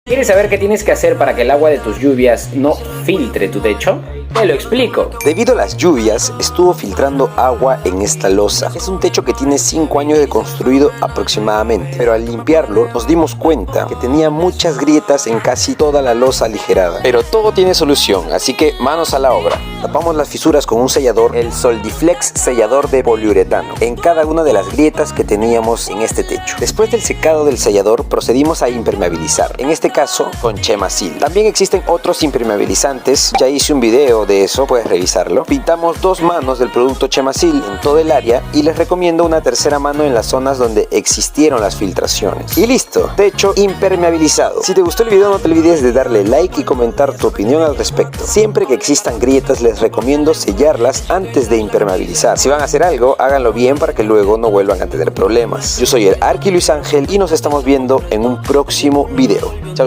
¿Quieres saber qué tienes que hacer para que el agua de tus lluvias no filtre tu techo? Te lo explico. Debido a las lluvias, estuvo filtrando agua en esta losa. Es un techo que tiene 5 años de construido aproximadamente, pero al limpiarlo nos dimos cuenta que tenía muchas grietas en casi toda la losa aligerada. Pero todo tiene solución, así que manos a la obra. Tapamos las fisuras con un sellador, el Soldiflex sellador de poliuretano, en cada una de las grietas que teníamos en este techo. Después del secado del sellador, procedimos a impermeabilizar, en este caso con Chemasil. También existen otros impermeabilizantes, ya hice un video de eso, puedes revisarlo. Pintamos 2 manos del producto Chemasil en todo el área y les recomiendo una tercera mano en las zonas donde existieron las filtraciones. Y listo, techo impermeabilizado. Si te gustó el video, no te olvides de darle like y comentar tu opinión al respecto. Siempre que existan grietas, les recomiendo sellarlas antes de impermeabilizar. Si van a hacer algo, háganlo bien para que luego no vuelvan a tener problemas. Yo soy el Arqui Luis Ángel y nos estamos viendo en un próximo video. Chao, chao.